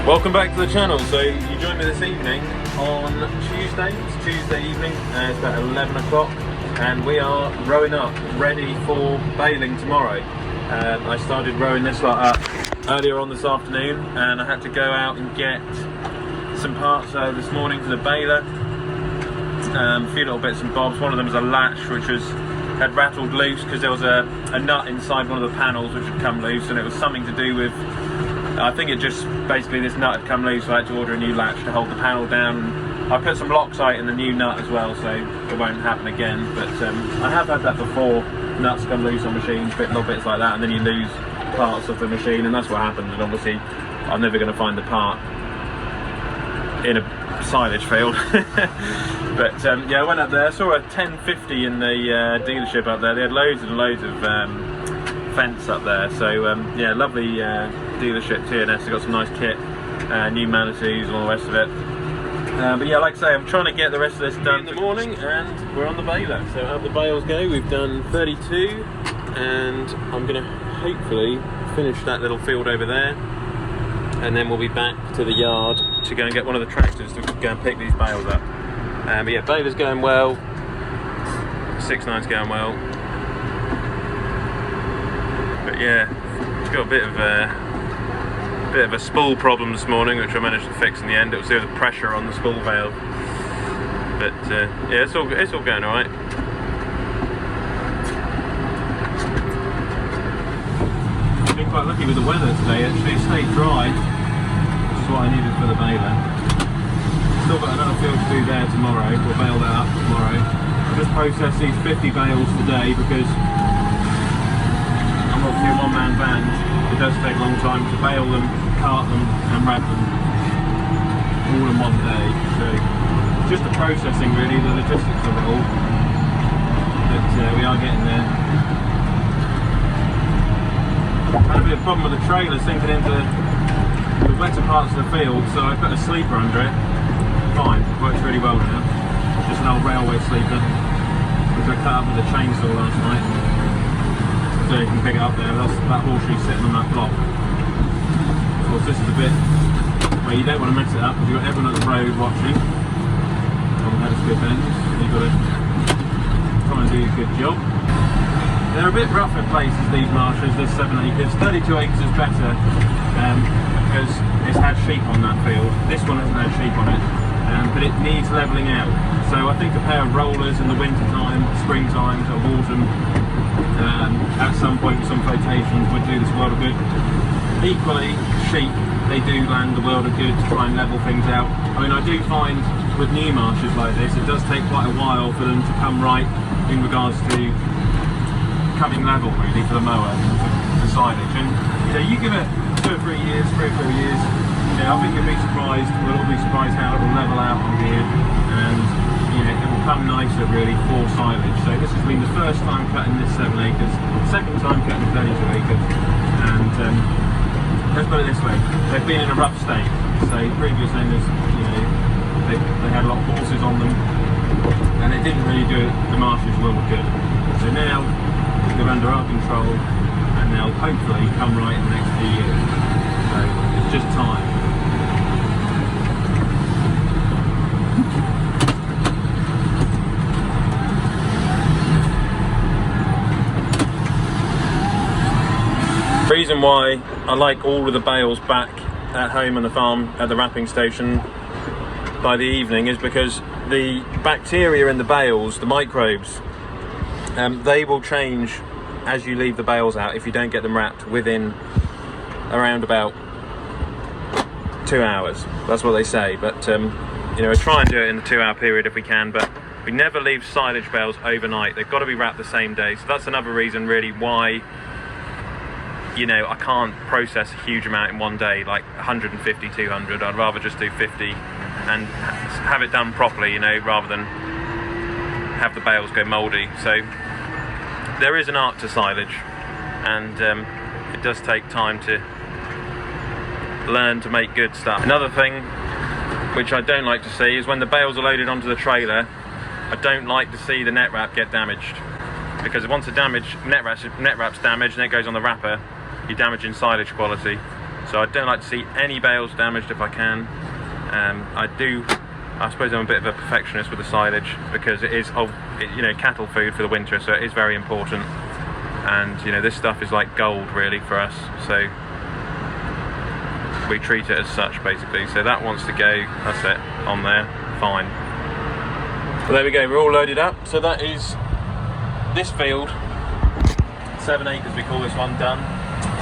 Welcome back to the channel. So you joined me this evening on Tuesday. It's Tuesday evening, it's about 11 o'clock and we are rowing up ready for baling tomorrow. I started rowing this lot up earlier on this afternoon and I had to go out and get some parts this morning for the baler. A few little bits and bobs. One of them is a latch which had rattled loose because there was a nut inside one of the panels which had come loose, and it was something to do with, I think it just basically this nut had come loose, so I had to order a new latch to hold the panel down. I put some Loctite in the new nut as well, so it won't happen again. But I have had that before. Nuts come loose on machines, little bits like that, and then you lose parts of the machine, and that's what happened. And obviously, I'm never going to find the part in a silage field. But yeah, I went up there. I saw a 1050 in the dealership up there. They had loads and loads of fence up there. So yeah, lovely dealership TNS. They've got some nice kit, new Manitous and all the rest of it. But yeah, like I say, I'm trying to get the rest of this done in the morning, and we're on the baler. So how the bales go, we've done 32, and I'm going to hopefully finish that little field over there, and then we'll be back to the yard to go and get one of the tractors to go and pick these bales up. But yeah, baler's going well, 6-9's going well. But yeah, it's got a bit of a spool problem this morning, which I managed to fix in the end. It was the pressure on the spool valve. But yeah, it's all going all right. I've been quite lucky with the weather today. Actually, it stayed dry, which is what I needed for the baler. Still got another field to do there tomorrow. We'll bale that up tomorrow. I just processed these 50 bales today because I'm obviously a one-man band. It does take a long time to bale them, cart them and wrap them all in one day. So just the processing really, the logistics of it all. But we are getting there. I had a bit of a problem with the trailer sinking into the wetter parts of the field, so I put a sleeper under it. Fine, works really well now. Just an old railway sleeper, which I cut up with a chainsaw last night. So you can pick it up there. That horseshoe sitting on that block. Of course, this is a bit where you don't want to mess it up because you've got everyone at the road watching on the skip ends. You've got to try and do a good job. They're a bit rough at places, these marshes, this 7 acres. 32 acres is better because it's had sheep on that field. This one hasn't had sheep on it, but it needs levelling out. So I think a pair of rollers in the winter time, springtime, sort of autumn, at some point some flotations would do this world of good. Equally, sheep, they do land the world of good to try and level things out. I mean, I do find with new marshes like this, it does take quite a while for them to come right in regards to coming level really for the mower, the silage. And you know, you give it 2 or 3 years, 3 or 4 years, you know, I think you'll be surprised, we'll all be surprised how it will level out on here, and you know, it will come nicer really for silage. So this has been the first time cutting this 7 acres, second time cutting 32 acres, and let's put it this way, they've been in a rough state. So previous owners, you know, they had a lot of horses on them, and it didn't really do the marshes world good. So now they're under our control, and they'll hopefully come right in the next few years. So it's just time. The reason why I like all of the bales back at home on the farm at the wrapping station by the evening is because the bacteria in the bales, the microbes, they will change as you leave the bales out if you don't get them wrapped within around about 2 hours. That's what they say, but you know, we try and do it in the 2 hour period if we can, but we never leave silage bales overnight. They've got to be wrapped the same day. So that's another reason really why you know, I can't process a huge amount in one day, like 150, 200. I'd rather just do 50 and have it done properly, you know, rather than have the bales go mouldy. So there is an art to silage, and it does take time to learn to make good stuff. Another thing which I don't like to see is when the bales are loaded onto the trailer, I don't like to see the net wrap get damaged, because once the net wrap's damaged and it goes on the wrapper, you're damaging silage quality. So I don't like to see any bales damaged if I can. I suppose I'm a bit of a perfectionist with the silage, because it is, you know, cattle food for the winter, so it is very important. And you know, this stuff is like gold really for us, so we treat it as such basically. So that wants to go, that's it, on there, fine. Well, there we go, we're all loaded up. So that is this field, 7 acres we call this one, done.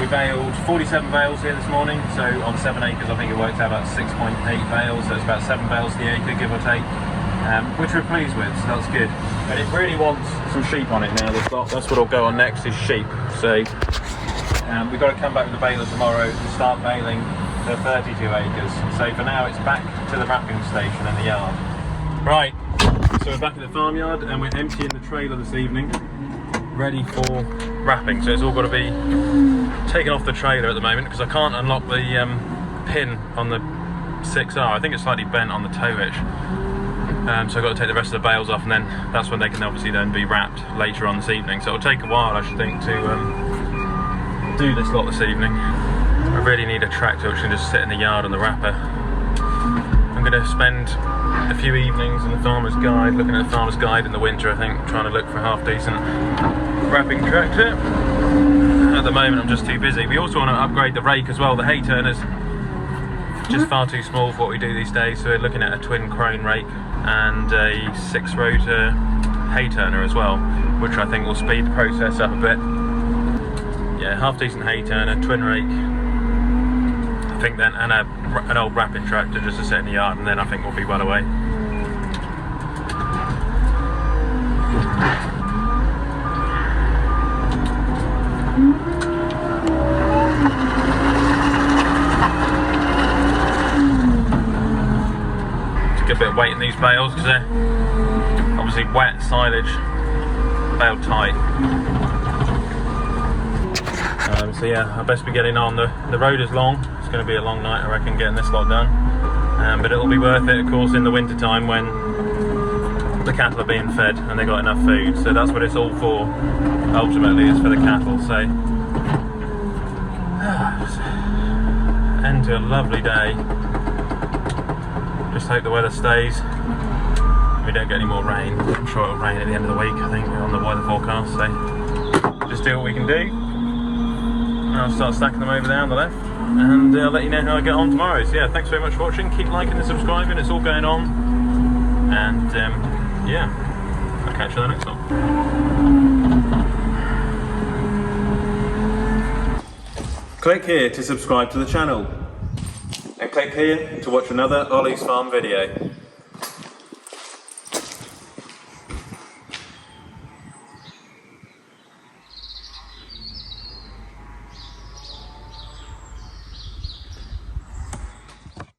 We baled 47 bales here this morning, so on 7 acres I think it works out about 6.8 bales, so it's about 7 bales to the acre, give or take, which we're pleased with, so that's good. And it really wants some sheep on it now, this lot. That's what will go on next, is sheep. So we've got to come back with the baler tomorrow and start baling the 32 acres. So for now it's back to the wrapping station in the yard. Right, so we're back at the farmyard and we're emptying the trailer this evening, ready for wrapping. So it's all got to be taken off the trailer at the moment, because I can't unlock the pin on the 6R. I think it's slightly bent on the tow hitch. So I've got to take the rest of the bales off, and then that's when they can obviously then be wrapped later on this evening. So it'll take a while, I should think, to do this lot this evening. I really need a tractor which can just sit in the yard on the wrapper. I'm going to spend a few evenings in the farmer's guide, looking at the farmer's guide in the winter, I think, trying to look for a half decent wrapping tractor. At the moment I'm just too busy. We also want to upgrade the rake as well. The hay turner's just far too small for what we do these days, so we're looking at a twin crone rake and a 6-rotor hay turner as well, which I think will speed the process up a bit. Yeah, half decent hay turner, twin rake, I think, then, and an old wrapping tractor just to sit in the yard, and then I think we'll be well away. Just get a bit of weight in these bales because they're obviously wet silage, bale tight. So yeah, I best be getting on. The road is long. It's going to be a long night, I reckon, getting this lot done. But it'll be worth it, of course, in the winter time when the cattle are being fed and they got enough food. So that's what it's all for. Ultimately, it's for the cattle. So end to a lovely day. Just hope the weather stays. We don't get any more rain. I'm sure it'll rain at the end of the week, I think, on the weather forecast. So just do what we can do. I'll start stacking them over there on the left, and I'll let you know how I get on tomorrow. So yeah, thanks very much for watching. Keep liking and subscribing, it's all going on. And yeah, I'll catch you on the next one. Click here to subscribe to the channel, and click here to watch another Olly's Farm video.